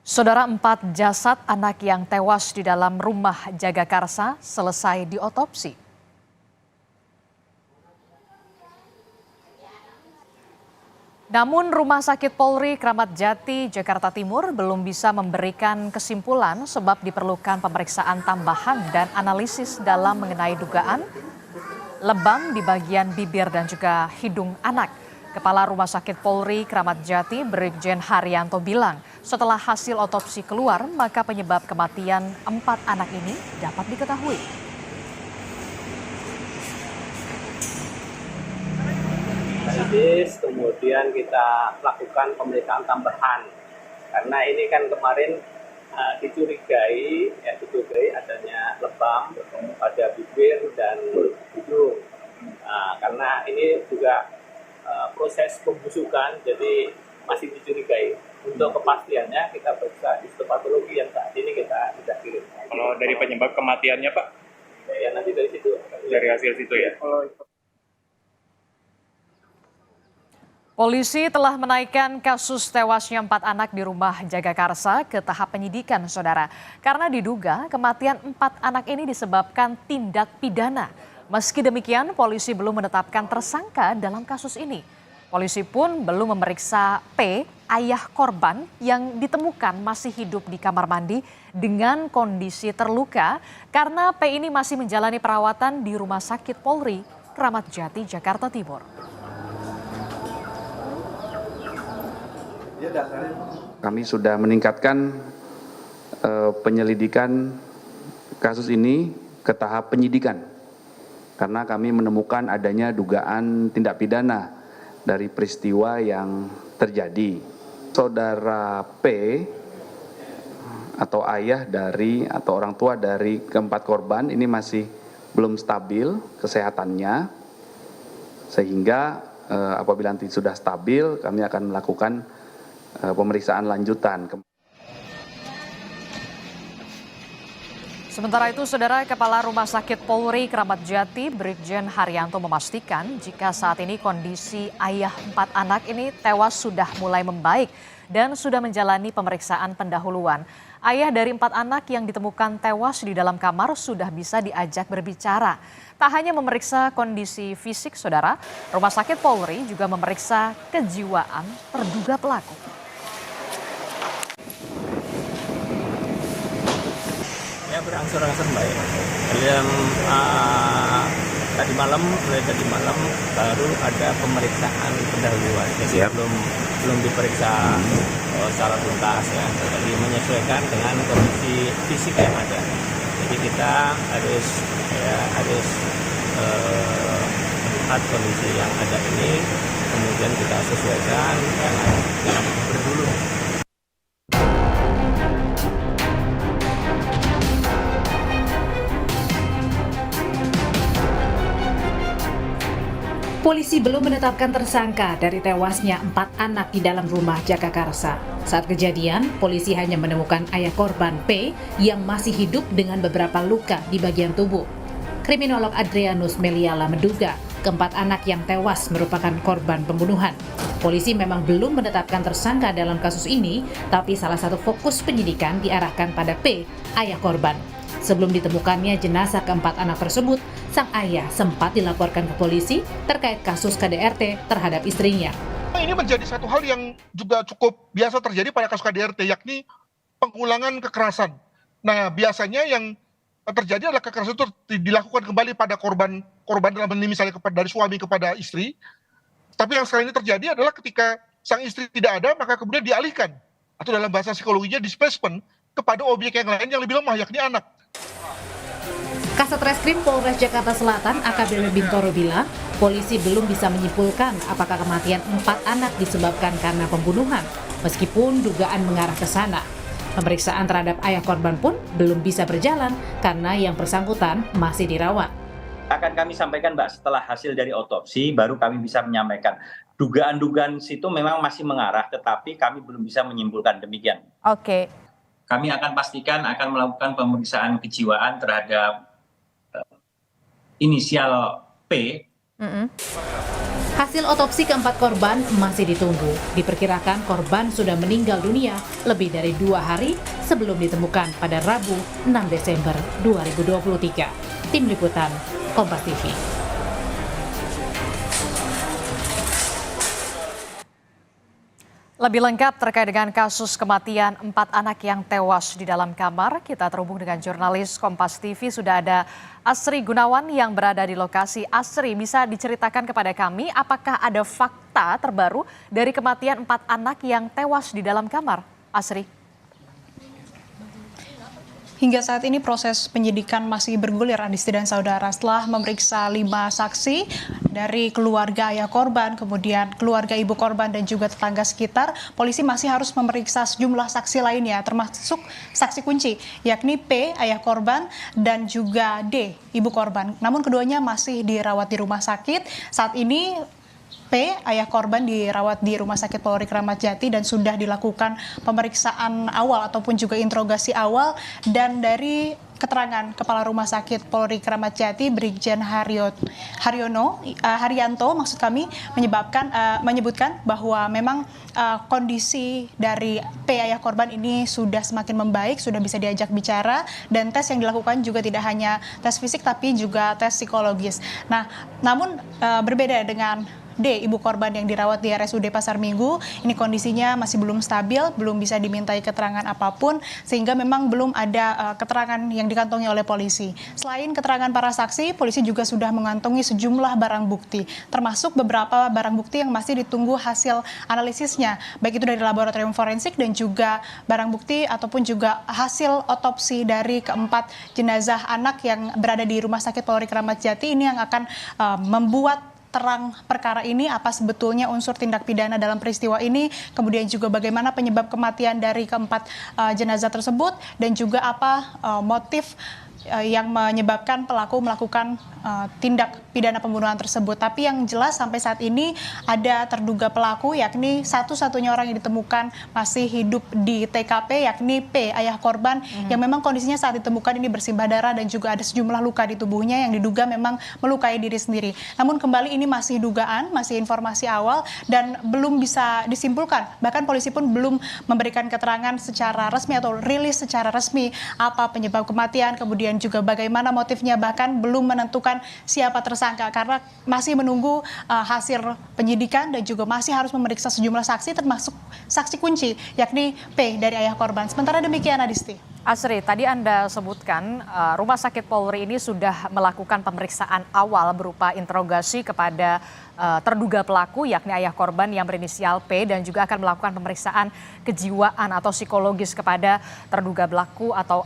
Saudara, 4 jasad anak yang tewas di dalam rumah Jagakarsa selesai diotopsi. Namun Rumah Sakit Polri Kramat Jati, Jakarta Timur belum bisa memberikan kesimpulan sebab diperlukan pemeriksaan tambahan dan analisis dalam mengenai dugaan lebam di bagian bibir dan juga hidung anak. Kepala Rumah Sakit Polri Kramat Jati, Brigjen Haryanto bilang, setelah hasil otopsi keluar, maka penyebab kematian 4 anak ini dapat diketahui. Kemudian kita lakukan pemeriksaan tambahan karena ini kan kemarin dicurigai adanya lebam pada bibir dan hidung. Karena ini juga proses pembusukan, jadi masih dicurigai. Untuk kepastiannya kita periksa histopatologi yang saat ini kita sudah kirim. Kalau dari penyebab kematiannya, Pak? Ya nanti dari situ. Dari hasil situ ya? Polisi telah menaikkan kasus tewasnya 4 anak di rumah Jagakarsa ke tahap penyidikan, saudara. Karena diduga kematian 4 anak ini disebabkan tindak pidana. Meski demikian, polisi belum menetapkan tersangka dalam kasus ini. Polisi pun belum memeriksa P, ayah korban yang ditemukan masih hidup di kamar mandi dengan kondisi terluka karena P ini masih menjalani perawatan di Rumah Sakit Polri Kramat Jati, Jakarta Timur. Kami sudah meningkatkan penyelidikan kasus ini ke tahap penyidikan karena kami menemukan adanya dugaan tindak pidana dari peristiwa yang terjadi. Saudara P atau ayah dari atau orang tua dari keempat korban ini masih belum stabil kesehatannya, sehingga apabila nanti sudah stabil kami akan melakukan pemeriksaan lanjutan. Sementara itu, saudara, Kepala Rumah Sakit Polri Kramat Jati, Brigjen Haryanto memastikan jika saat ini kondisi ayah 4 anak ini tewas sudah mulai membaik dan sudah menjalani pemeriksaan pendahuluan. Ayah dari 4 anak yang ditemukan tewas di dalam kamar sudah bisa diajak berbicara. Tak hanya memeriksa kondisi fisik, saudara, Rumah Sakit Polri juga memeriksa kejiwaan terduga pelaku. Ya, berangsur-angsur baik. Mulai tadi malam baru ada pemeriksaan pendahuluan. Jadi belum diperiksa secara tuntas ya. Jadi menyesuaikan dengan kondisi fisik yang ada. Jadi kita harus melihat kondisi yang ada ini, kemudian kita sesuaikan dengan berdulu. Polisi belum menetapkan tersangka dari tewasnya 4 anak di dalam rumah Jagakarsa. Saat kejadian, polisi hanya menemukan ayah korban P yang masih hidup dengan beberapa luka di bagian tubuh. Kriminolog Adrianus Meliala menduga keempat anak yang tewas merupakan korban pembunuhan. Polisi memang belum menetapkan tersangka dalam kasus ini, tapi salah satu fokus penyidikan diarahkan pada P, ayah korban. Sebelum ditemukannya jenazah keempat anak tersebut, sang ayah sempat dilaporkan ke polisi terkait kasus KDRT terhadap istrinya. Ini menjadi satu hal yang juga cukup biasa terjadi pada kasus KDRT, yakni pengulangan kekerasan. Nah, biasanya yang terjadi adalah kekerasan itu dilakukan kembali pada korban dalam ini misalnya dari suami kepada istri. Tapi yang sekarang ini terjadi adalah ketika sang istri tidak ada, maka kemudian dialihkan, atau dalam bahasa psikologinya displacement, kepada objek yang lain yang lebih lemah, yakni anak. Kasat Reskrim Polres Jakarta Selatan AKBP Bintoro bilang, polisi belum bisa menyimpulkan apakah kematian 4 anak disebabkan karena pembunuhan, meskipun dugaan mengarah ke sana. Pemeriksaan terhadap ayah korban pun belum bisa berjalan karena yang bersangkutan masih dirawat. Akan kami sampaikan, Mbak, setelah hasil dari otopsi baru kami bisa menyampaikan. Dugaan-dugaan situ memang masih mengarah, tetapi kami belum bisa menyimpulkan demikian. Oke. Kami akan pastikan akan melakukan pemeriksaan kejiwaan terhadap inisial P. Hasil otopsi keempat korban masih ditunggu. Diperkirakan korban sudah meninggal dunia lebih dari 2 hari sebelum ditemukan pada Rabu 6 Desember 2023. Tim Liputan, Kompas TV. Lebih lengkap terkait dengan kasus kematian 4 anak yang tewas di dalam kamar, kita terhubung dengan jurnalis Kompas TV. Sudah ada Asri Gunawan yang berada di lokasi. Asri, bisa diceritakan kepada kami apakah ada fakta terbaru dari kematian 4 anak yang tewas di dalam kamar? Asri. Hingga saat ini proses penyidikan masih bergulir, Adisti dan saudara. Setelah memeriksa 5 saksi dari keluarga ayah korban, kemudian keluarga ibu korban dan juga tetangga sekitar, polisi masih harus memeriksa sejumlah saksi lainnya, termasuk saksi kunci, yakni P, ayah korban, dan juga D, ibu korban. Namun keduanya masih dirawat di rumah sakit. Saat ini P, ayah korban, dirawat di Rumah Sakit Polri Kramat Jati dan sudah dilakukan pemeriksaan awal ataupun juga interogasi awal. Dan dari keterangan Kepala Rumah Sakit Polri Kramat Jati, Brigjen Haryanto menyebutkan bahwa memang kondisi dari P, ayah korban, ini sudah semakin membaik, sudah bisa diajak bicara, dan tes yang dilakukan juga tidak hanya tes fisik tapi juga tes psikologis. Nah, namun berbeda dengan D, ibu korban yang dirawat di RSUD Pasar Minggu, ini kondisinya masih belum stabil, belum bisa dimintai keterangan apapun, sehingga memang belum ada keterangan yang dikantongi oleh polisi. Selain keterangan para saksi, polisi juga sudah mengantongi sejumlah barang bukti, termasuk beberapa barang bukti yang masih ditunggu hasil analisisnya, baik itu dari laboratorium forensik dan juga barang bukti ataupun juga hasil otopsi dari keempat jenazah anak yang berada di Rumah Sakit Polri Kramat Jati. Ini yang akan membuat terang perkara ini, apa sebetulnya unsur tindak pidana dalam peristiwa ini, kemudian juga bagaimana penyebab kematian dari keempat jenazah tersebut, dan juga apa motif yang menyebabkan pelaku melakukan tindak pidana pembunuhan tersebut. Tapi yang jelas sampai saat ini ada terduga pelaku, yakni satu-satunya orang yang ditemukan masih hidup di TKP, yakni P, ayah korban, yang memang kondisinya saat ditemukan ini bersimbah darah dan juga ada sejumlah luka di tubuhnya yang diduga memang melukai diri sendiri. Namun kembali ini masih dugaan, masih informasi awal dan belum bisa disimpulkan. Bahkan polisi pun belum memberikan keterangan secara resmi atau rilis secara resmi apa penyebab kematian, kemudian juga bagaimana motifnya, bahkan belum menentukan siapa tersangka karena masih menunggu hasil penyidikan dan juga masih harus memeriksa sejumlah saksi termasuk saksi kunci yakni P dari ayah korban. Sementara demikian, Adisti. Asri, tadi Anda sebutkan Rumah Sakit Polri ini sudah melakukan pemeriksaan awal berupa interogasi kepada terduga pelaku yakni ayah korban yang berinisial P, dan juga akan melakukan pemeriksaan kejiwaan atau psikologis kepada terduga pelaku atau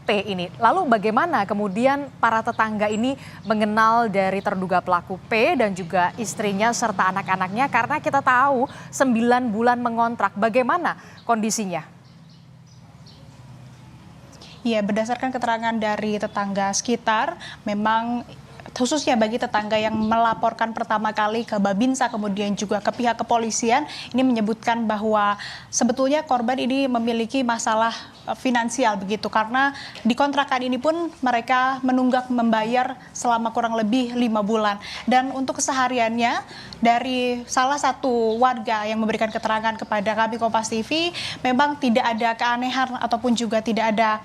P ini. Lalu bagaimana kemudian para tetangga ini mengenal dari terduga pelaku P dan juga istrinya serta anak-anaknya, karena kita tahu 9 bulan mengontrak. Bagaimana kondisinya? Ya, berdasarkan keterangan dari tetangga sekitar, memang khususnya bagi tetangga yang melaporkan pertama kali ke Babinsa kemudian juga ke pihak kepolisian, ini menyebutkan bahwa sebetulnya korban ini memiliki masalah finansial begitu, karena di kontrakan ini pun mereka menunggak membayar selama kurang lebih 5 bulan. Dan untuk kesehariannya, dari salah satu warga yang memberikan keterangan kepada kami Kompas TV, memang tidak ada keanehan ataupun juga tidak ada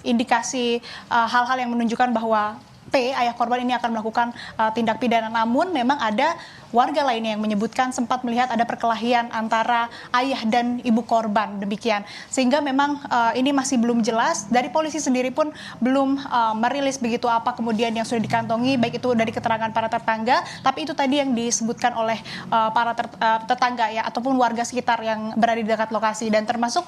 indikasi hal-hal yang menunjukkan bahwa P, ayah korban, ini akan melakukan tindak pidana. Namun memang ada warga lainnya yang menyebutkan sempat melihat ada perkelahian antara ayah dan ibu korban, demikian. Sehingga memang ini masih belum jelas. Dari polisi sendiri pun belum merilis begitu apa kemudian yang sudah dikantongi, baik itu dari keterangan para tetangga, tapi itu tadi yang disebutkan oleh para tetangga ya, ataupun warga sekitar yang berada di dekat lokasi, dan termasuk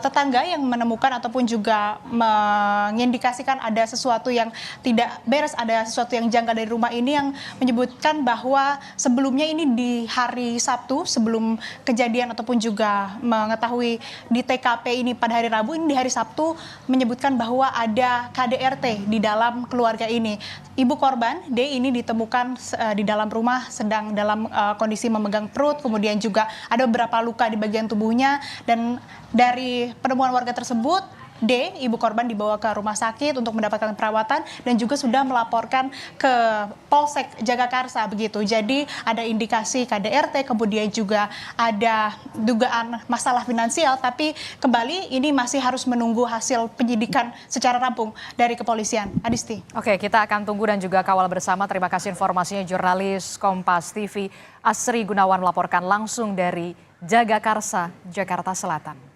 tetangga yang menemukan ataupun juga mengindikasikan ada sesuatu yang tidak beres, ada sesuatu yang janggal dari rumah ini, yang menyebutkan bahwa sebelumnya ini di hari Sabtu sebelum kejadian ataupun juga mengetahui di TKP ini pada hari Rabu, ini di hari Sabtu menyebutkan bahwa ada KDRT di dalam keluarga ini. Ibu korban D ini ditemukan di dalam rumah sedang dalam kondisi memegang perut, kemudian juga ada beberapa luka di bagian tubuhnya, dan dari penemuan warga tersebut D, ibu korban dibawa ke rumah sakit untuk mendapatkan perawatan dan juga sudah melaporkan ke Polsek Jagakarsa begitu. Jadi ada indikasi KDRT, kemudian juga ada dugaan masalah finansial, tapi kembali ini masih harus menunggu hasil penyidikan secara rampung dari kepolisian. Adisti. Oke, kita akan tunggu dan juga kawal bersama. Terima kasih informasinya jurnalis Kompas TV Asri Gunawan melaporkan langsung dari Jagakarsa, Jakarta Selatan.